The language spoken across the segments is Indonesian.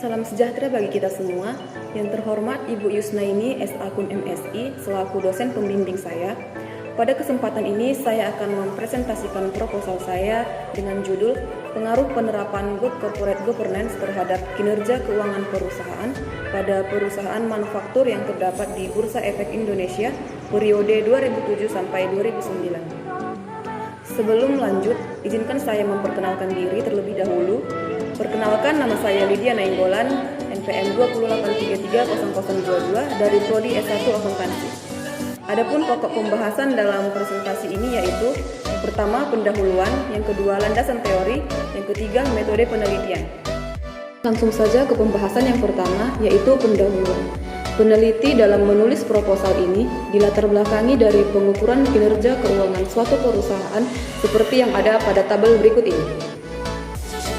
Salam sejahtera bagi kita semua. Yang terhormat Ibu Yusnaini S. Akun MSI selaku dosen pembimbing saya. Pada kesempatan ini saya akan mempresentasikan proposal saya dengan judul Pengaruh Penerapan Good Corporate Governance terhadap Kinerja Keuangan Perusahaan pada Perusahaan Manufaktur yang terdapat di Bursa Efek Indonesia periode 2007 sampai 2009. Sebelum lanjut, izinkan saya memperkenalkan diri terlebih dahulu. Perkenalkan, nama saya Lydia Nainggolan, NPM 283300022 dari Prodi S1 Akuntansi. Adapun pokok pembahasan dalam presentasi ini yaitu yang pertama pendahuluan, yang kedua landasan teori, yang ketiga metode penelitian. Langsung saja ke pembahasan yang pertama yaitu pendahuluan. Peneliti dalam menulis proposal ini dilatar belakangi dari pengukuran kinerja keuangan suatu perusahaan seperti yang ada pada tabel berikut ini.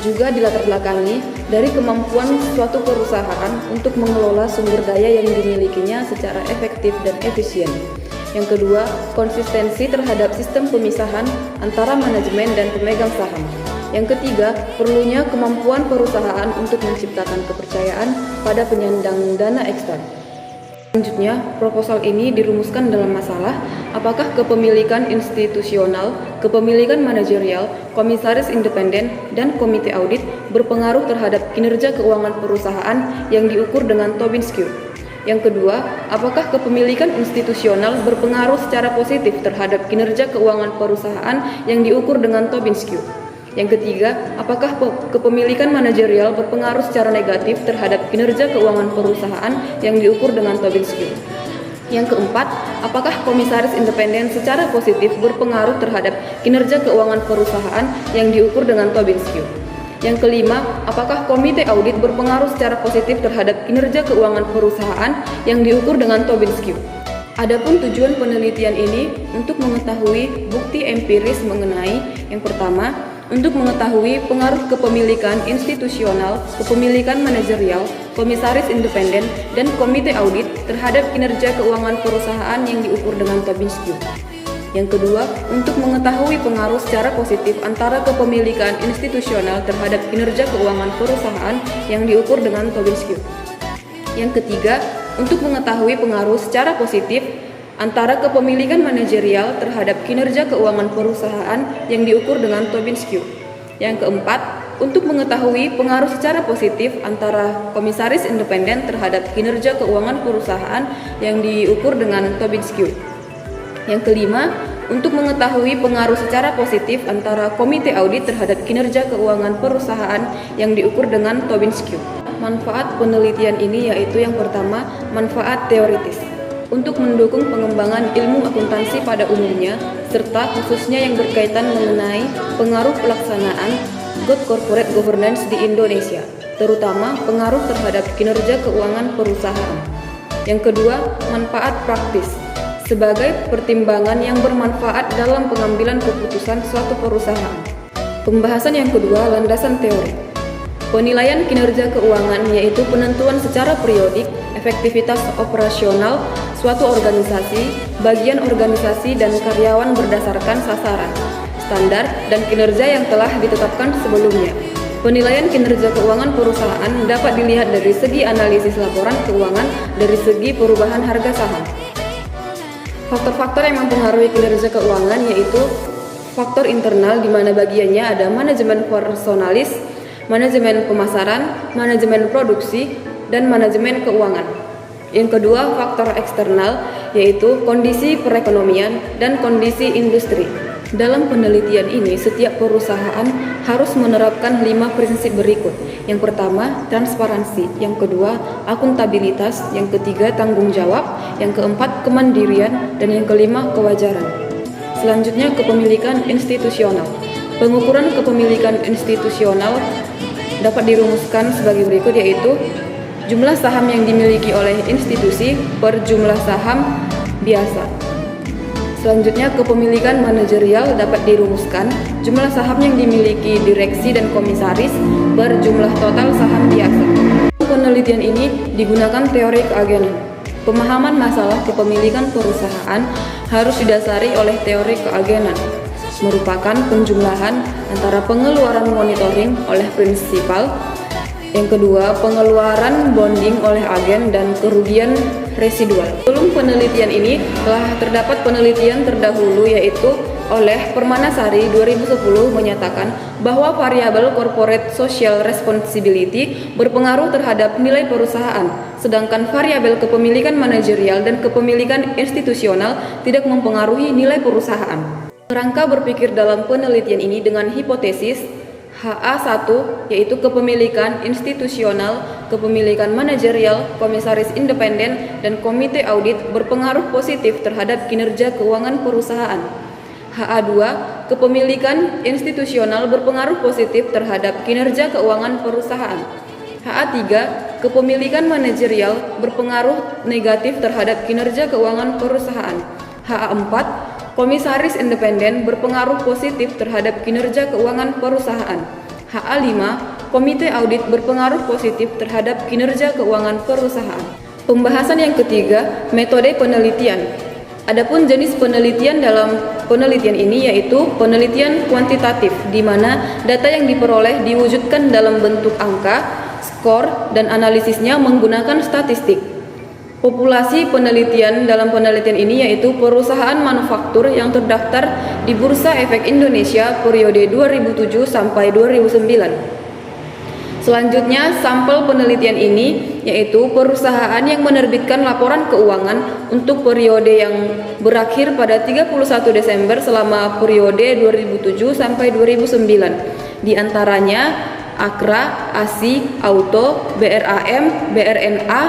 Juga dilatar belakangi dari kemampuan suatu perusahaan untuk mengelola sumber daya yang dimilikinya secara efektif dan efisien. Yang kedua, konsistensi terhadap sistem pemisahan antara manajemen dan pemegang saham. Yang ketiga, perlunya kemampuan perusahaan untuk menciptakan kepercayaan pada penyandang dana ekstern. Selanjutnya, proposal ini dirumuskan dalam masalah apakah kepemilikan institusional, kepemilikan manajerial, komisaris independen, dan komite audit berpengaruh terhadap kinerja keuangan perusahaan yang diukur dengan Tobin Skew. Yang kedua, apakah kepemilikan institusional berpengaruh secara positif terhadap kinerja keuangan perusahaan yang diukur dengan Tobin Skew. Yang ketiga, apakah kepemilikan manajerial berpengaruh secara negatif terhadap kinerja keuangan perusahaan yang diukur dengan Tobin Skew. Yang keempat, apakah komisaris independen secara positif berpengaruh terhadap kinerja keuangan perusahaan yang diukur dengan Tobin Skew. Yang kelima, apakah komite audit berpengaruh secara positif terhadap kinerja keuangan perusahaan yang diukur dengan Tobin Skew. Adapun tujuan penelitian ini untuk mengetahui bukti empiris mengenai yang pertama, untuk mengetahui pengaruh kepemilikan institusional, kepemilikan manajerial, komisaris independen, dan komite audit terhadap kinerja keuangan perusahaan yang diukur dengan Tobin Skew. Yang kedua, untuk mengetahui pengaruh secara positif antara kepemilikan institusional terhadap kinerja keuangan perusahaan yang diukur dengan Tobin Skew. Yang ketiga, untuk mengetahui pengaruh secara positif antara kepemilikan manajerial terhadap kinerja keuangan perusahaan yang diukur dengan Tobin Skew. Yang keempat, untuk mengetahui pengaruh secara positif antara komisaris independen terhadap kinerja keuangan perusahaan yang diukur dengan Tobin Skew. Yang kelima, untuk mengetahui pengaruh secara positif antara komite audit terhadap kinerja keuangan perusahaan yang diukur dengan Tobin Skew. Manfaat penelitian ini yaitu yang pertama, manfaat teoritis untuk mendukung pengembangan ilmu akuntansi pada umumnya, serta khususnya yang berkaitan mengenai pengaruh pelaksanaan Good Corporate Governance di Indonesia, terutama pengaruh terhadap kinerja keuangan perusahaan. Yang kedua, manfaat praktis sebagai pertimbangan yang bermanfaat dalam pengambilan keputusan suatu perusahaan. Pembahasan yang kedua, landasan teori. Penilaian kinerja keuangan yaitu penentuan secara periodik efektivitas operasional suatu organisasi, bagian organisasi dan karyawan berdasarkan sasaran, standar, dan kinerja yang telah ditetapkan sebelumnya. Penilaian kinerja keuangan perusahaan dapat dilihat dari segi analisis laporan keuangan dari segi perubahan harga saham. Faktor-faktor yang mempengaruhi kinerja keuangan yaitu faktor internal di mana bagiannya ada manajemen personalis, manajemen pemasaran, manajemen produksi, dan manajemen keuangan. Yang kedua, faktor eksternal, yaitu kondisi perekonomian dan kondisi industri. Dalam penelitian ini, setiap perusahaan harus menerapkan 5 prinsip berikut. Yang pertama, transparansi. Yang kedua, akuntabilitas. Yang ketiga, tanggung jawab. Yang keempat, kemandirian. Dan yang kelima, kewajaran. Selanjutnya, kepemilikan institusional. Pengukuran kepemilikan institusional dapat dirumuskan sebagai berikut, yaitu jumlah saham yang dimiliki oleh institusi per jumlah saham biasa. Selanjutnya, kepemilikan manajerial dapat dirumuskan jumlah saham yang dimiliki direksi dan komisaris per jumlah total saham biasa. Penelitian ini digunakan teori keagenan. Pemahaman masalah kepemilikan perusahaan harus didasari oleh teori keagenan, merupakan penjumlahan antara pengeluaran monitoring oleh prinsipal Yang kedua, pengeluaran bonding oleh agen dan kerugian residual. Sebelum penelitian ini telah terdapat penelitian terdahulu yaitu oleh Permanasari 2010 menyatakan bahwa variabel corporate social responsibility berpengaruh terhadap nilai perusahaan, sedangkan variabel kepemilikan manajerial dan kepemilikan institusional tidak mempengaruhi nilai perusahaan. Kerangka berpikir dalam penelitian ini dengan hipotesis HA1 yaitu kepemilikan institusional, kepemilikan manajerial, komisaris independen, dan komite audit berpengaruh positif terhadap kinerja keuangan perusahaan. HA2 kepemilikan institusional berpengaruh positif terhadap kinerja keuangan perusahaan. HA3 kepemilikan manajerial berpengaruh negatif terhadap kinerja keuangan perusahaan. HA4 komisaris independen berpengaruh positif terhadap kinerja keuangan perusahaan. HA5, komite audit berpengaruh positif terhadap kinerja keuangan perusahaan. Pembahasan yang ketiga, metode penelitian. Adapun jenis penelitian dalam penelitian ini yaitu penelitian kuantitatif, di mana data yang diperoleh diwujudkan dalam bentuk angka, skor, dan analisisnya menggunakan statistik. Populasi penelitian dalam penelitian ini yaitu perusahaan manufaktur yang terdaftar di Bursa Efek Indonesia periode 2007 sampai 2009. Selanjutnya, sampel penelitian ini yaitu perusahaan yang menerbitkan laporan keuangan untuk periode yang berakhir pada 31 Desember selama periode 2007 sampai 2009. Di antaranya Akra, ASI, Auto, BRAM, BRNA,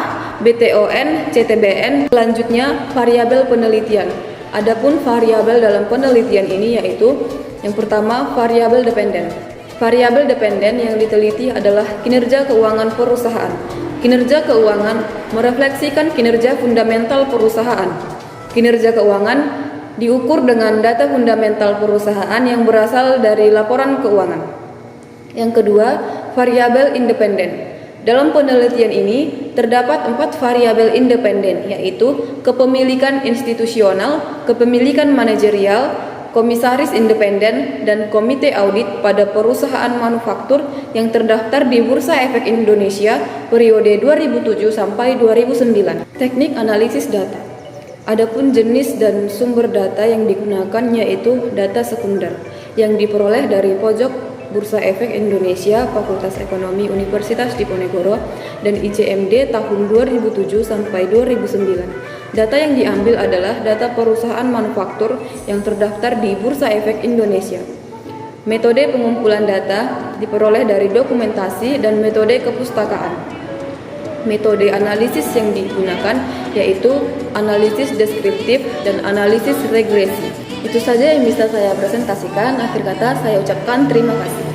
BTON, CTBN. Selanjutnya, variabel penelitian. Adapun variabel dalam penelitian ini yaitu yang pertama, variabel dependen. Variabel dependen yang diteliti adalah kinerja keuangan perusahaan. Kinerja keuangan merefleksikan kinerja fundamental perusahaan. Kinerja keuangan diukur dengan data fundamental perusahaan yang berasal dari laporan keuangan. Yang kedua, variabel independen. Dalam penelitian ini terdapat 4 variabel independen, yaitu kepemilikan institusional, kepemilikan manajerial, komisaris independen, dan komite audit pada perusahaan manufaktur yang terdaftar di Bursa Efek Indonesia periode 2007 sampai 2009. Teknik analisis data. Adapun jenis dan sumber data yang digunakan yaitu data sekunder yang diperoleh dari pojok Bursa Efek Indonesia, Fakultas Ekonomi Universitas Diponegoro, dan ICMD tahun 2007 sampai 2009. Data yang diambil adalah data perusahaan manufaktur yang terdaftar di Bursa Efek Indonesia. Metode pengumpulan data diperoleh dari dokumentasi dan metode kepustakaan. Metode analisis yang digunakan yaitu analisis deskriptif dan analisis regresi. Itu saja yang bisa saya presentasikan. Akhir kata saya ucapkan terima kasih.